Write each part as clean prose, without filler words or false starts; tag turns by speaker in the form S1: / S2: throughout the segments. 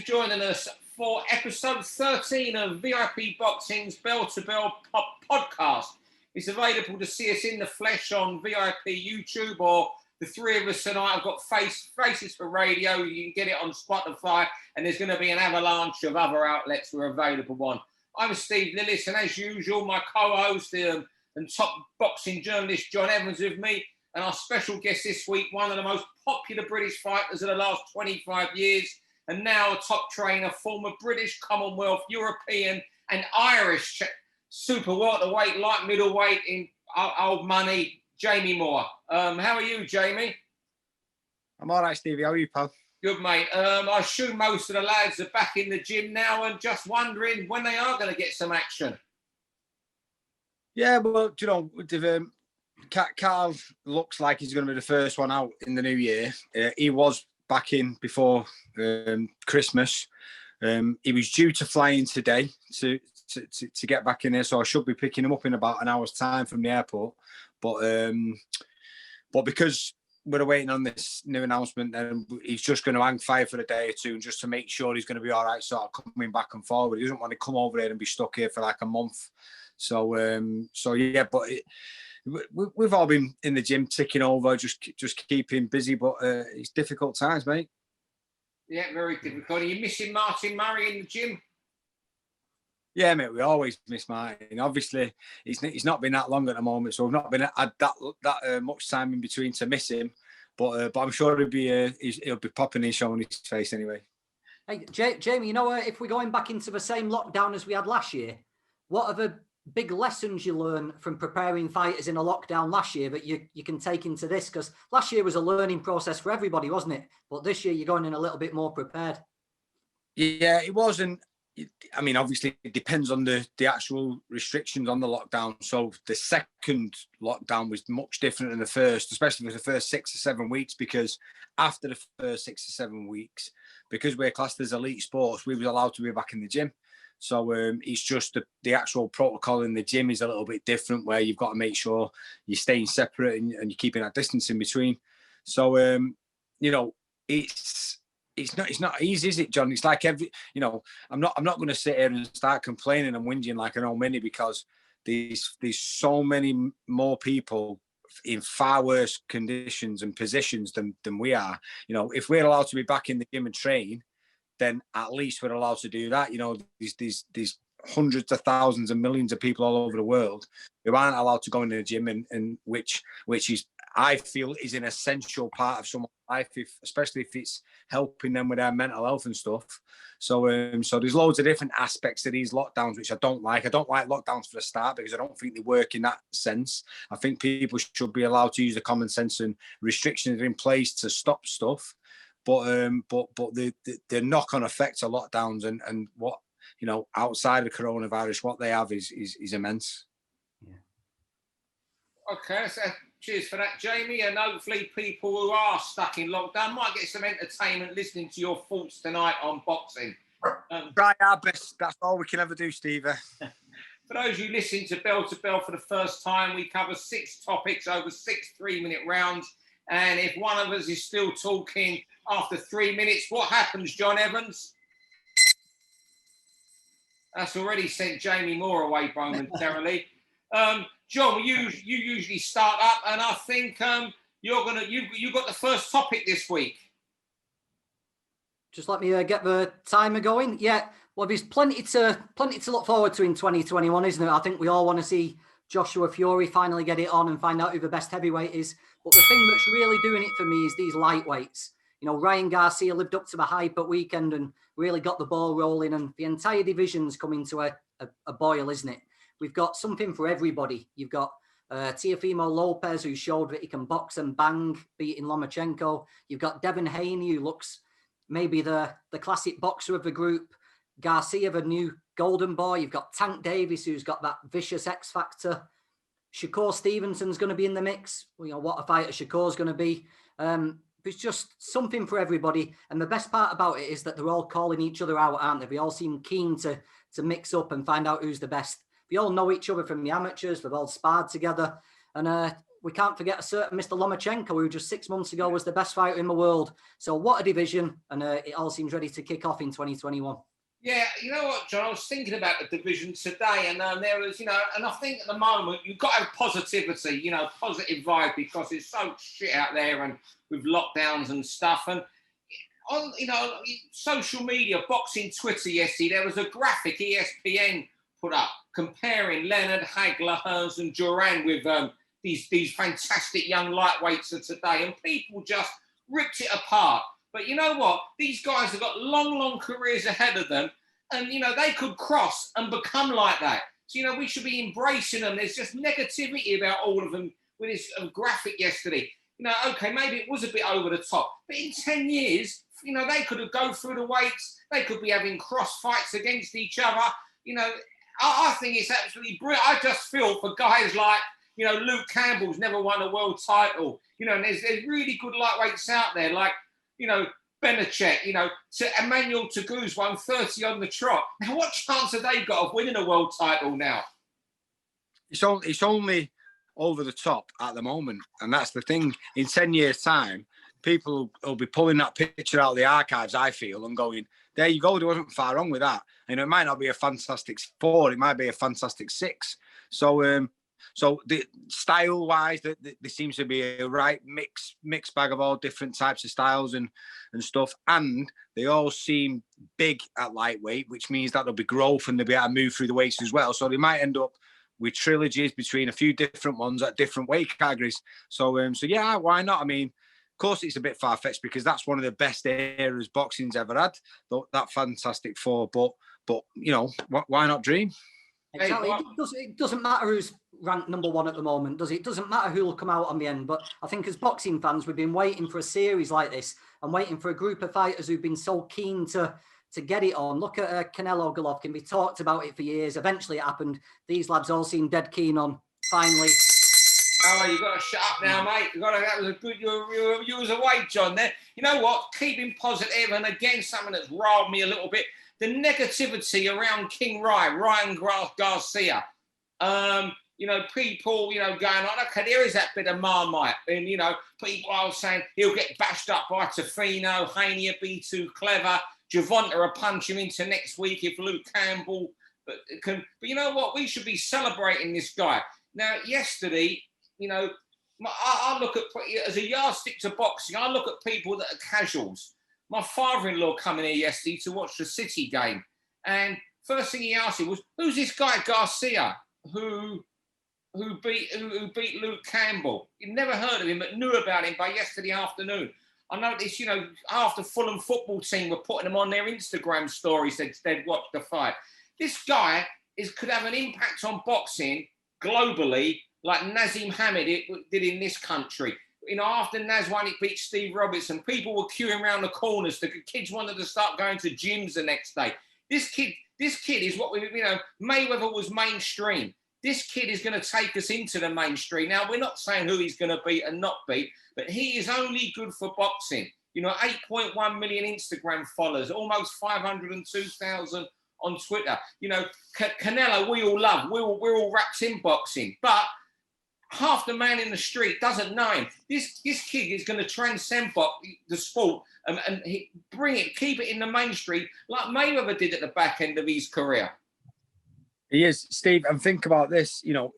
S1: joining us for episode 13 of VIP Boxing's Bell2Bell podcast. It's available to see us in the flesh on VIP YouTube, or the three of us tonight have got faces for radio. You can get it on Spotify, and there's going to be an avalanche of other outlets we're available on. I'm Steve Lillis, and as usual, my co-host and top boxing journalist John Evans with me, and our special guest this week, one of the most popular British fighters of the last 25 years, and now a top trainer, former British, Commonwealth, European and Irish super welterweight, light middleweight in old money, Jamie Moore. How are you, Jamie?
S2: I'm all right, Stevie. How are you, pal?
S1: Good, mate. I assume most of the lads are back in the gym now and just wondering when they are going to get some action.
S2: Yeah, well, you know, Carl looks like he's going to be the first one out in the new year. He was back in before Christmas. He was due to fly in today to get back in there, so I should be picking him up in about an hour's time from the airport. But because we're waiting on this new announcement, and he's just going to hang fire for a day or two, just to make sure he's going to be all right, sort of coming back and forward. He doesn't want to come over here and be stuck here for like a month. So yeah, but we've all been in the gym ticking over, just keeping busy, but it's difficult times, mate. Yeah, very difficult. Are you missing Martin Murray in the gym? Yeah, mate, we always miss Martin. Obviously, it's not been that long at the moment, so we've not been had that much time in between to miss him. But I'm sure he'll be popping and showing his face anyway.
S3: Hey, Jamie, you know, if we're going back into the same lockdown as we had last year, what are the big lessons you learn from preparing fighters in a lockdown last year that you can take into this? Because last year was a learning process for everybody, wasn't it? But this year you're going in a little bit more prepared.
S2: Yeah, it was. And I mean, obviously it depends on the actual restrictions on the lockdown. So the second lockdown was much different than the first, especially for the first 6 or 7 weeks, because after the first 6 or 7 weeks, because we're classed as elite sports, we were allowed to be back in the gym. So it's just the actual protocol in the gym is a little bit different, where you've got to make sure you're staying separate and you're keeping that distance in between. So, you know, it's not easy, is it, John? It's like I'm not going to sit here and start complaining and whinging like an old minnie, because there's so many more people in far worse conditions and positions than we are. You know, if we're allowed to be back in the gym and train, then at least we're allowed to do that. You know, these hundreds of thousands and millions of people all over the world who aren't allowed to go into the gym, and which is, I feel, is an essential part of someone's life, especially if it's helping them with their mental health and stuff. So there's loads of different aspects to these lockdowns which I don't like. I don't like lockdowns for the start, because I don't think they work in that sense. I think people should be allowed to use the common sense, and restrictions are in place to stop stuff. But the knock-on effects of lockdowns and what, you know, outside of coronavirus, what they have is immense.
S3: Yeah.
S1: Okay, so cheers for that, Jamie. And hopefully people who are stuck in lockdown might get some entertainment listening to your thoughts tonight on boxing.
S2: Try our best. That's all we can ever do, Steve.
S1: For those who listen to Bell2Bell for the first time, we cover 6 topics over 6 3-minute rounds. And if one of us is still talking after 3 minutes, what happens, John Evans? That's already sent Jamie Moore away momentarily. John, you usually start up, and I think you got the first topic this week.
S3: Just let me get the timer going. Yeah, well, there's plenty to look forward to in 2021, isn't it? I think we all want to see Joshua Fury finally get it on and find out who the best heavyweight is. But the thing that's really doing it for me is these lightweights. You know, Ryan Garcia lived up to the hype at weekend and really got the ball rolling, and the entire division's coming to a boil, isn't it? We've got something for everybody. You've got Teofimo Lopez, who showed that he can box and bang, beating Lomachenko. You've got Devin Haney, who looks maybe the classic boxer of the group. Garcia, the new golden boy. You've got Tank Davis, who's got that vicious X factor. Shakur Stevenson's going to be in the mix. You know, what a fighter Shakur's going to be. It's just something for everybody. And the best part about it is that they're all calling each other out, aren't they? They all seem keen to mix up and find out who's the best. We all know each other from the amateurs. We've all sparred together. And we can't forget a certain Mr. Lomachenko, who just 6 months ago was the best fighter in the world. So what a division, and it all seems ready to kick off in 2021.
S1: Yeah, you know what, John? I was thinking about the division today, and there was, and I think at the moment you've got to have positivity, positive vibe, because it's so shit out there, and with lockdowns and stuff. And on, social media, boxing Twitter yesterday, there was a graphic ESPN put up comparing Leonard, Hagler, Hearns, and Duran with these fantastic young lightweights of today, and people just ripped it apart. But you know what? These guys have got long careers ahead of them, and they could cross and become like that. So we should be embracing them. There's just negativity about all of them with this graphic yesterday. Okay, maybe it was a bit over the top, but in 10 years, they could have go through the weights. They could be having cross fights against each other. I think it's absolutely brilliant. I just feel for guys like Luke Campbell's never won a world title. And there's really good lightweights out there like. Benacek, to Emmanuel Tagu's won 30 on the trot. Now, what chance have they got of winning a world title now?
S2: It's only over the top at the moment. And that's the thing. In 10 years' time, people will be pulling that picture out of the archives, I feel, and going, there you go, there wasn't far wrong with that. It might not be a fantastic 4, it might be a fantastic 6. So the style-wise, there seems to be a right mixed bag of all different types of styles and stuff. And they all seem big at lightweight, which means that there'll be growth and they'll be able to move through the weights as well. So they might end up with trilogies between a few different ones at different weight categories. So yeah, why not? Of course, it's a bit far-fetched because that's one of the best eras boxing's ever had, that Fantastic 4. But why not dream?
S3: Exactly. It doesn't matter who's ranked number 1 at the moment, does it? It doesn't matter who will come out on the end. But I think as boxing fans, we've been waiting for a series like this and waiting for a group of fighters who've been so keen to get it on. Look at Canelo Golovkin. We talked about it for years. Eventually it happened. These lads all seem dead keen on finally.
S1: Oh, you've got to shut up now, mate. That was a good. You was away, John. There. You know what? Keeping positive, and again, something that's riled me a little bit. The negativity around King Ryan Garcia. People, going on, okay, there is that bit of Marmite. And, people are saying he'll get bashed up by Tofino, Haney will be too clever, Javonta will punch him into next week if Luke Campbell. But you know what? We should be celebrating this guy. Now, yesterday, I look at, as a yardstick to boxing, I look at people that are casuals. My father-in-law coming here yesterday to watch the City game. And first thing he asked me was, who's this guy Garcia who beat Luke Campbell? You'd never heard of him, but knew about him by yesterday afternoon. I noticed, half the Fulham football team were putting him on their Instagram stories. They'd watched the fight. This guy could have an impact on boxing globally like Nazim Hamid did in this country. After Naz won, it beat Steve Robertson. People were queuing around the corners. The kids wanted to start going to gyms the next day. This kid is what Mayweather was mainstream. This kid is going to take us into the mainstream. Now, we're not saying who he's going to beat and not beat, but he is only good for boxing. 8.1 million Instagram followers, almost 502,000 on Twitter. Canelo, we all love. We're all wrapped in boxing, but half the man in the street doesn't know him. This kid is going to transcend the sport and keep it in the mainstream like Mayweather did at the back end of his career.
S2: He is, Steve, and think about this. You're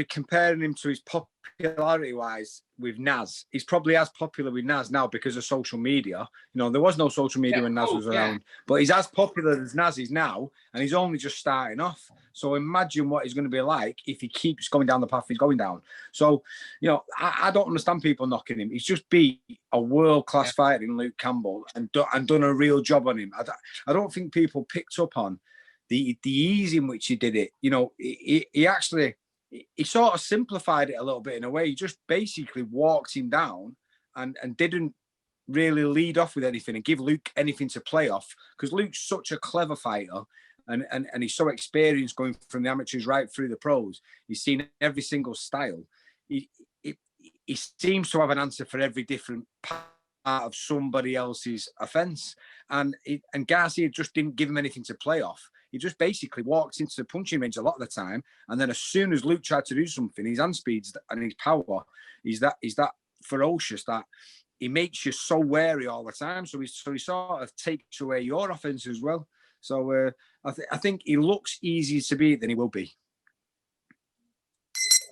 S2: comparing him to his popularity-wise with Naz. He's probably as popular with Naz now because of social media. There was no social media when Naz was around, but he's as popular as Naz is now, and he's only just starting off. So imagine what he's going to be like if he keeps going down the path he's going down. So, I don't understand people knocking him. He's just beat a world-class fighter in Luke Campbell and done a real job on him. I don't think people picked up on the ease in which he did it. He sort of simplified it a little bit in a way. He just basically walked him down and didn't really lead off with anything and give Luke anything to play off, because Luke's such a clever fighter and he's so experienced going from the amateurs right through the pros. He's seen every single style. He seems to have an answer for every different of somebody else's offence. And Garcia just didn't give him anything to play off. He just basically walked into the punching range a lot of the time. And then as soon as Luke tried to do something, his hand speeds and his power, he's that ferocious that he makes you so wary all the time. So he sort of takes away your offence as well. So I think he looks easier to beat than he will be.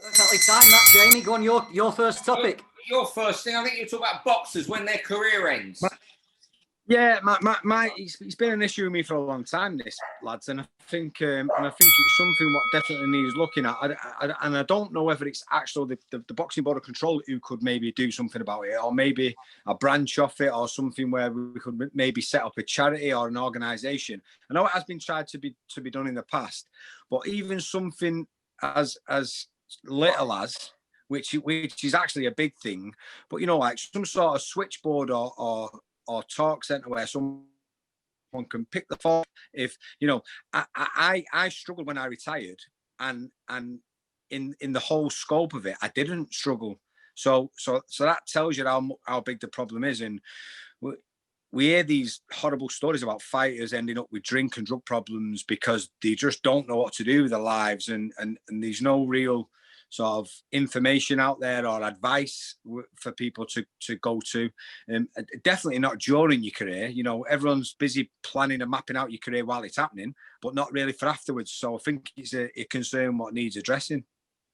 S3: Perfectly timed that, Jamie. Go on, your first topic.
S1: Your first thing, I think you talk about boxers when their career ends.
S2: It's been an issue with me for a long time, this, lads, and I think it's something what definitely needs looking at. And I don't know whether it's actually the Boxing Board of Control who could maybe do something about it, or maybe a branch off it, or something where we could maybe set up a charity or an organisation. I know it has been tried to be done in the past, but even something as little as, which is actually a big thing, but like some sort of switchboard or talk centre where someone can pick the phone. If I struggled when I retired, and in the whole scope of it, I didn't struggle. So that tells you how big the problem is. And we hear these horrible stories about fighters ending up with drink and drug problems because they just don't know what to do with their lives, and there's no real sort of information out there or advice for people to go to. Definitely not during your career. Everyone's busy planning and mapping out your career while it's happening, but not really for afterwards. So I think it's a concern what needs addressing.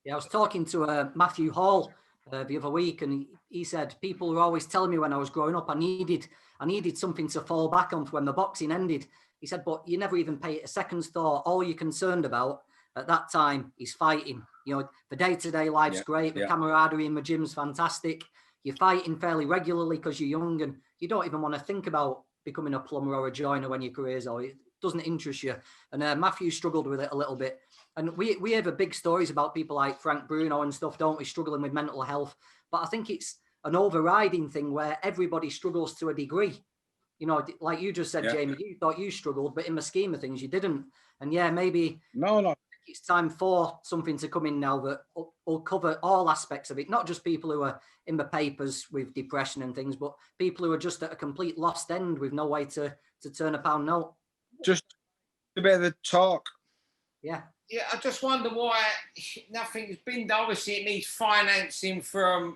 S3: Yeah, I was talking to Matthew Hall the other week, and he said people were always telling me when I was growing up I needed something to fall back on for when the boxing ended. He said, but you never even pay it a second's thought. All you're concerned about at that time is fighting. The day-to-day life's great. The camaraderie in the gym's fantastic. You're fighting fairly regularly because you're young, and you don't even want to think about becoming a plumber or a joiner when your career's over. It doesn't interest you. And Matthew struggled with it a little bit. And we have big stories about people like Frank Bruno and stuff, don't we, struggling with mental health. But I think it's an overriding thing where everybody struggles to a degree. Like you just said, Jamie, you thought you struggled, but in the scheme of things, you didn't. And maybe... No. It's time for something to come in now that will cover all aspects of it, not just people who are in the papers with depression and things, but people who are just at a complete lost end with no way to turn a pound note.
S2: Just a bit of the talk.
S3: Yeah,
S1: I just wonder why nothing's been done. Obviously, it needs financing from,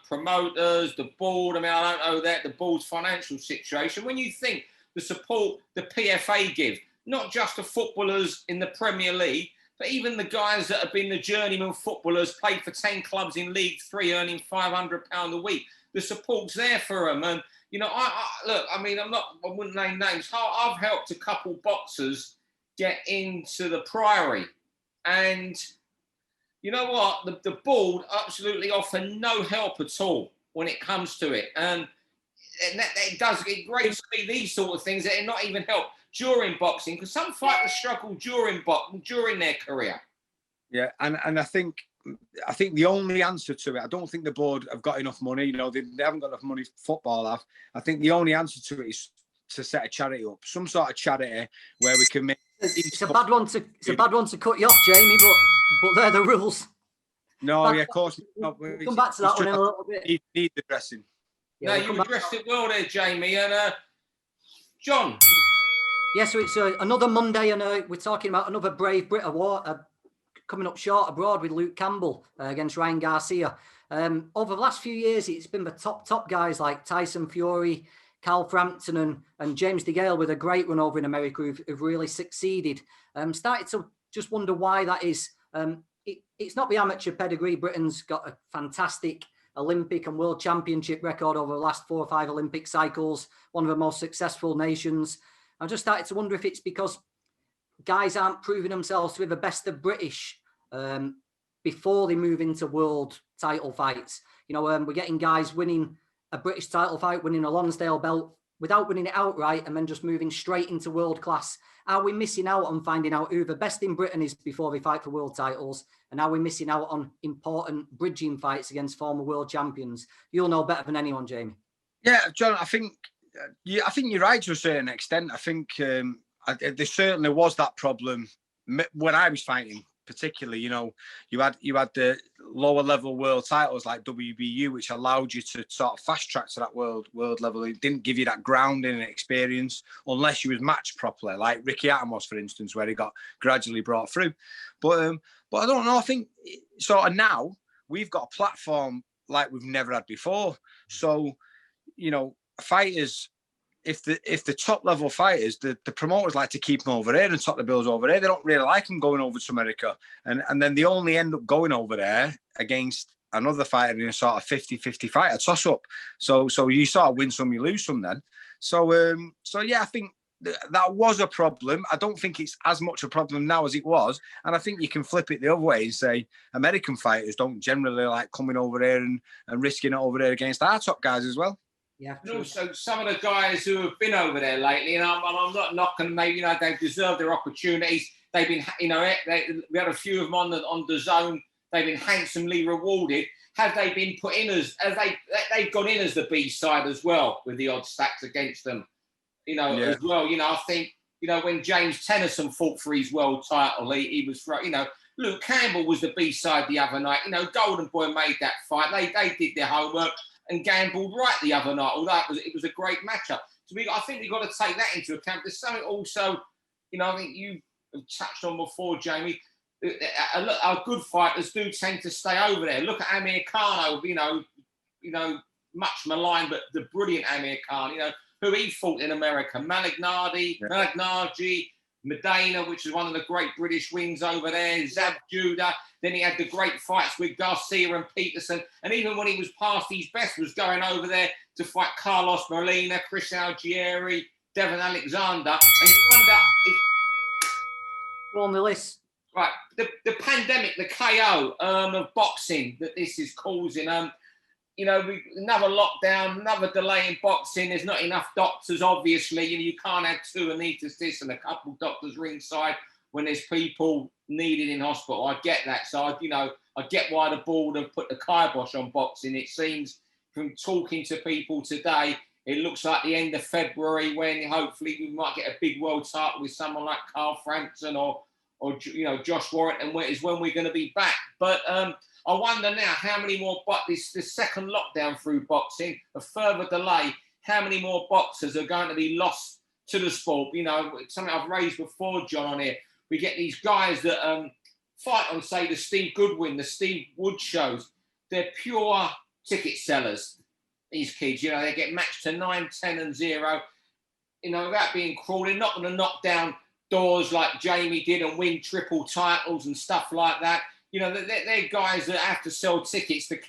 S1: promoters, the board. I mean, I don't know the board's financial situation. When you think the support the PFA give, not just the footballers in the Premier League, but even the guys that have been the journeyman footballers, played for 10 clubs in League 3, earning £500 a week. The support's there for them. And, I wouldn't name names. I've helped a couple boxers get into the Priory. And you know what? The board absolutely offer no help at all when it comes to it. And it grates me, these sort of things, that are not even help during boxing, because some fighters struggle during their career.
S2: Yeah, and I think the only answer to it, I don't think the board have got enough money. They haven't got enough money. Football have. I think the only answer to it is to set a charity up, some sort of charity where we can make.
S3: It's a bad one to cut you off, Jamie, but they're the rules.
S2: No, of course.
S3: We'll come back to that one in a little bit.
S2: Need the dressing.
S1: Yeah, you addressed it well there, Jamie. And John.
S3: Yes, so it's another Monday, and we're talking about another brave Brit award coming up short abroad with Luke Campbell against Ryan Garcia. Over the last few years, it's been the top guys like Tyson Fury, Carl Frampton and James DeGale with a great run over in America who've really succeeded. Started to just wonder why that is. It's not the amateur pedigree. Britain's got a fantastic Olympic and World Championship record over the last 4 or 5 Olympic cycles, one of the most successful nations. I just started to wonder if it's because guys aren't proving themselves to be the best of British before they move into world title fights. We're getting guys winning a British title fight, winning a Lonsdale belt without winning it outright and then just moving straight into world class. Are we missing out on finding out who the best in Britain is before they fight for world titles? And are we missing out on important bridging fights against former world champions? You'll know better than anyone, Jamie. Yeah,
S2: John, I think you're right to a certain extent. I think there certainly was that problem when I was fighting, particularly. You had the lower level world titles like WBU, which allowed you to sort of fast track to that world level. It didn't give you that grounding and experience unless you was matched properly, like Ricky Atom was, for instance, where he got gradually brought through. But I don't know. I think sort of now we've got a platform like we've never had before. So, you know, fighters, if the top level fighters, the promoters like to keep them over there and top the bills over there. They don't really like them going over to America. And then they only end up going over there against another fighter in a sort of 50-50 fight, a toss-up. So you sort of win some, you lose some then. So yeah, I think that was a problem. I don't think it's as much a problem now as it was. And I think you can flip it the other way and say American fighters don't generally like coming over there and risking it over there against our top guys as well.
S3: Yeah,
S1: and also some of the guys who have been over there lately, and I'm not knocking, maybe, you know, they've deserved their opportunities. They've been, you know, we had a few of them on the zone. They've been handsomely rewarded. Have they been put in as they've gone in as the B side as well with the odds stacked against them? You know, as well. You know, I think, you know, when James Tennyson fought for his world title, he was, you know, Luke Campbell was the B side the other night. You know, Golden Boy made that fight. They did their homework and gambled right the other night. Although it was a great matchup. So I think we've got to take that into account. There's something also, you know, I think you have touched on before, Jamie. Our good fighters do tend to stay over there. Look at Amir Khan, you know, much maligned, but the brilliant Amir Khan, you know, who he fought in America. Malignaggi, Medina, which is one of the great British wings over there, Zab Judah. Then he had the great fights with Garcia and Peterson. And even when he was past his best, was going over there to fight Carlos Molina, Chris Algieri, Devon Alexander. And you wonder if...
S3: Go on, Lillis.
S1: Right, the pandemic, the KO of boxing that this is causing, you know, another lockdown, another delay in boxing. There's not enough doctors, obviously. You can't have two anaesthetists and a couple of doctors ringside when there's people needed in hospital. I get that. So, I get why the board have put the kibosh on boxing. It seems, from talking to people today, it looks like the end of February when hopefully we might get a big world title with someone like Carl Frampton or you know, Josh Warrington is when we're going to be back. But I wonder now how many more, this second lockdown through boxing, a further delay, how many more boxers are going to be lost to the sport? You know, something I've raised before, John, on here. We get these guys that fight on, say, the Steve Goodwin, the Steve Wood shows. They're pure ticket sellers, these kids. You know, they get matched to 9, 10 and 0. You know, without being cruel, they're not going to knock down doors like Jamie did and win triple titles and stuff like that. You know, they're guys that have to sell tickets to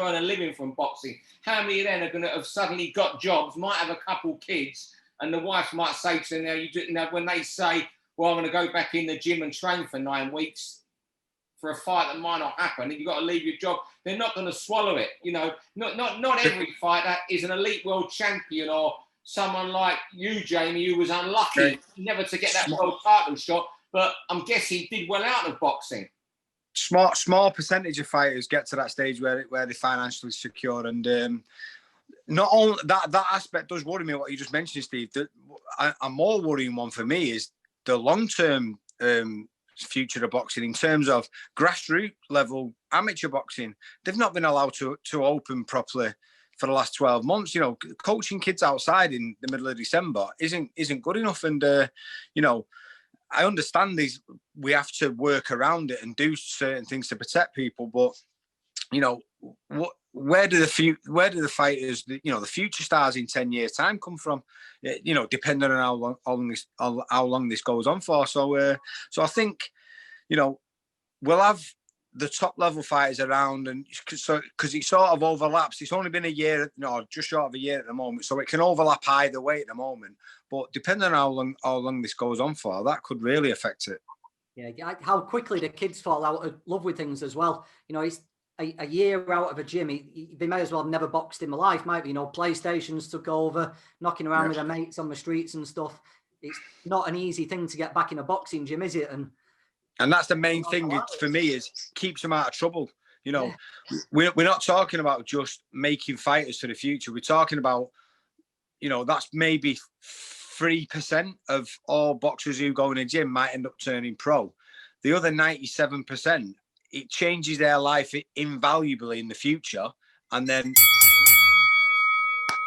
S1: earn a living from boxing. How many of them are going to have suddenly got jobs, might have a couple kids, and the wife might say to them, you know, when they say, well, I'm going to go back in the gym and train for 9 weeks for a fight that might not happen, and you've got to leave your job, they're not going to swallow it. You know, not every fighter is an elite world champion or someone like you, Jamie, who was unlucky never to get that world title shot, but I'm guessing did well out of boxing.
S2: Small percentage of fighters get to that stage where they're financially secure, and not only that aspect does worry me. What you just mentioned, Steve. A more worrying one for me is the long-term future of boxing in terms of grassroots level amateur boxing. They've not been allowed to open properly for the last 12 months. You know, coaching kids outside in the middle of December isn't good enough. And, you know, I understand we have to work around it and do certain things to protect people. But, you know, where do the fighters, you know, the future stars in 10 years' time come from? You know, depending on how long this goes on for. So I think, you know, we'll have the top level fighters around, and so because it sort of overlaps. It's only been a year, just short of a year at the moment, so it can overlap either way at the moment. But depending on how long this goes on for, that could really affect it.
S3: Yeah, how quickly the kids fall out of love with things as well. You know, it's a year out of a gym. They may as well have never boxed in my life, might be. You know, PlayStations took over, knocking around with their mates on the streets and stuff. It's not an easy thing to get back in a boxing gym, is it? And
S2: that's the main thing for me, is keeps them out of trouble. You know, we're not talking about just making fighters for the future. We're talking about, you know, that's maybe 3% of all boxers who go in a gym might end up turning pro. The other 97% it changes their life invaluably in the future, and then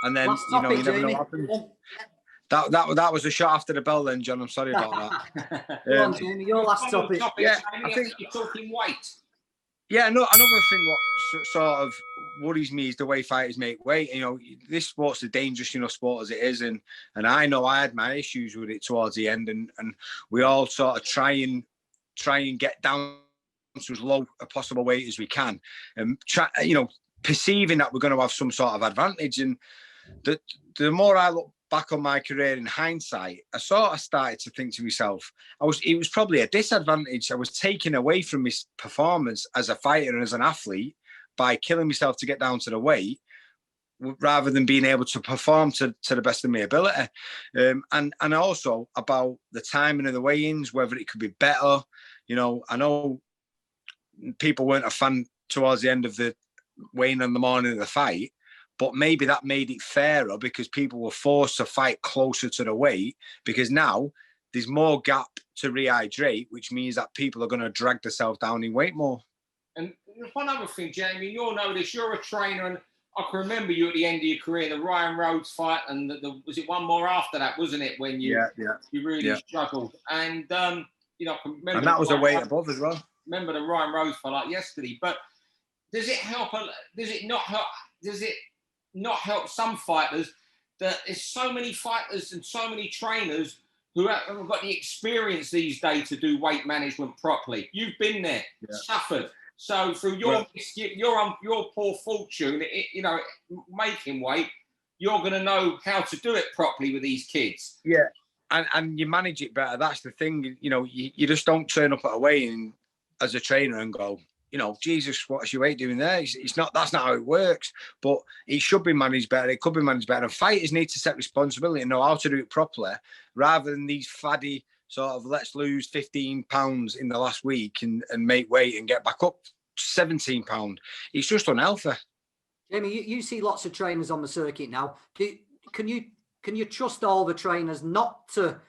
S3: Last
S2: you know,
S3: topic,
S2: you never know
S3: Jamie.
S2: what happens. That was a shot after the bell then, John. I'm sorry about that.
S3: Go on, Jamie, your last topic.
S1: Yeah,
S2: I think
S1: you're talking weight.
S2: Yeah, no, another thing what sort of worries me is the way fighters make weight. You know, this sport's a dangerous, you know, sport as it is, and I know I had my issues with it towards the end, and we all sort of try and get down to as low a possible weight as we can, and try, you know, perceiving that we're going to have some sort of advantage. And the more I look back on my career in hindsight, I sort of started to think to myself, it was probably a disadvantage. I was taken away from my performance as a fighter and as an athlete by killing myself to get down to the weight, rather than being able to perform to the best of my ability. And also about the timing of the weigh-ins, whether it could be better. You know, I know people weren't a fan towards the end of the weigh-in on the morning of the fight, but maybe that made it fairer because people were forced to fight closer to the weight, because now there's more gap to rehydrate, which means that people are going to drag themselves down in weight more.
S1: And one other thing, Jamie, you'll know this, you're a trainer, and I can remember you at the end of your career, the Ryan Rhodes fight, and was it one more after that, wasn't it, when you really struggled? And, you know, I can remember...
S2: And that was a weight above as well.
S1: Remember the Ryan Rhodes fight like yesterday. But does it help, does it not help some fighters that there's so many fighters and so many trainers who haven't got the experience these days to do weight management properly? You've been there, suffered. So through your poor fortune, you know, making weight, you're going to know how to do it properly with these kids.
S2: Yeah, and you manage it better. That's the thing. You know, you just don't turn up at a weigh-in as a trainer and go, you know, Jesus, what's your weight doing there? It's not, that's not how it works. But it should be managed better. It could be managed better. And fighters need to set responsibility and know how to do it properly, rather than these faddy sort of, let's lose 15 pounds in the last week and make weight and get back up 17 pounds. It's just unhealthy.
S3: Jamie, you see lots of trainers on the circuit now. Can you trust all the trainers not to?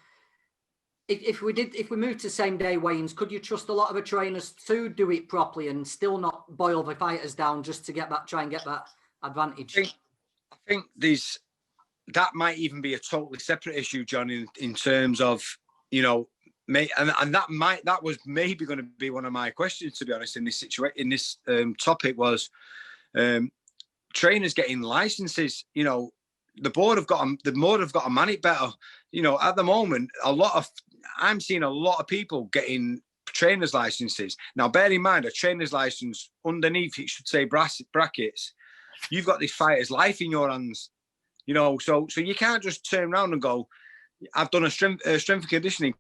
S3: If we moved to same day weigh-ins, could you trust a lot of the trainers to do it properly and still not boil the fighters down just to try and get that advantage?
S2: I think that might even be a totally separate issue, John, in terms of, you know, and that was maybe going to be one of my questions, to be honest, in this situation, in this topic, was trainers getting licenses. You know, the board have got to man it better. You know, at the moment, I'm seeing a lot of people getting trainers licenses. Now, bear in mind, a trainer's license, underneath it should say brackets. You've got this fighter's life in your hands. You know, so you can't just turn around and go, I've done a strength and conditioning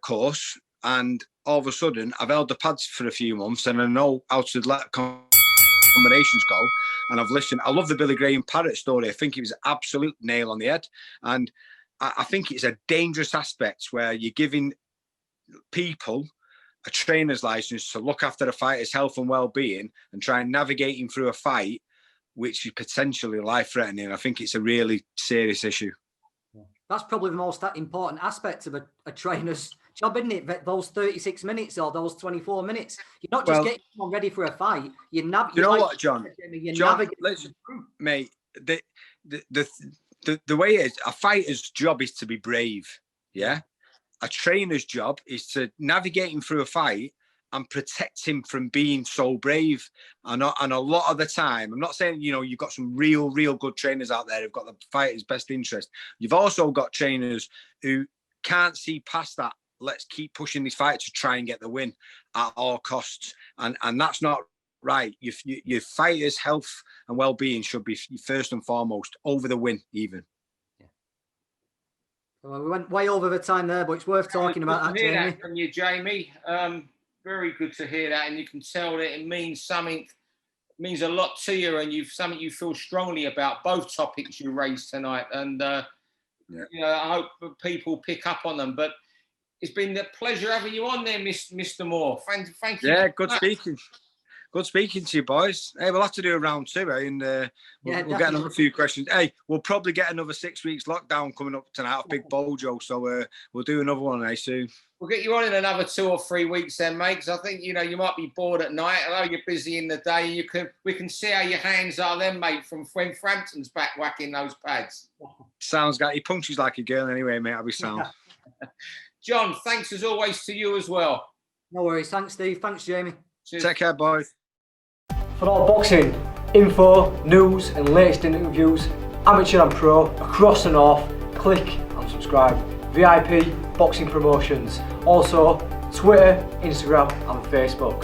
S2: course, and all of a sudden I've held the pads for a few months and I know how to let combinations go, and I've listened. I love the Billy Graham parrot story. I think it was an absolute nail on the head, and I think it's a dangerous aspect where you're giving people a trainer's license to look after a fighter's health and well-being and try and navigate him through a fight which is potentially life-threatening. I think it's a really serious issue.
S3: That's probably the most important aspect of a trainer's job, isn't it? Those 36 minutes or those 24 minutes. You're not just getting someone ready for a fight. You know what,
S2: John? Mate, the way it is, a fighter's job is to be brave. Yeah. A trainer's job is to navigate him through a fight and protect him from being so brave. And a lot of the time, I'm not saying, you know, you've got some real good trainers out there who've got the fighter's best interest. You've also got trainers who can't see past that. Let's keep pushing this fight to try and get the win at all costs. And that's not right. Your fighter's health and well-being should be first and foremost, over the win even.
S3: Well, we went way over the time there, but it's worth talking about that, Jamie.
S1: That from you, Jamie. Very good to hear that, and you can tell that it means something. It means a lot to you, and something you feel strongly about. Both topics you raised tonight, and you know, I hope people pick up on them. But it's been a pleasure having you on there, Mr. Moore. Thank you.
S2: Yeah, good speaking. Good speaking to you, boys. Hey, we'll have to do a round 2, eh? And we'll get another few questions. Hey, we'll probably get another 6 weeks lockdown coming up tonight off Big Bojo, so we'll do another one, soon.
S1: We'll get you on in another 2 or 3 weeks then, mate, because I think, you might be bored at night. I know you're busy in the day. We can see how your hands are then, mate, from when Frampton's back whacking those pads.
S2: Sounds good. He punches like a girl anyway, mate. I'll be sound.
S1: John, thanks as always to you as well.
S3: No worries. Thanks, Steve. Thanks, Jamie.
S1: Cheers.
S2: Take care, boys.
S4: For all boxing info, news and latest interviews, amateur and pro, across the north, click and subscribe. VIP Boxing Promotions. Also Twitter, Instagram and Facebook.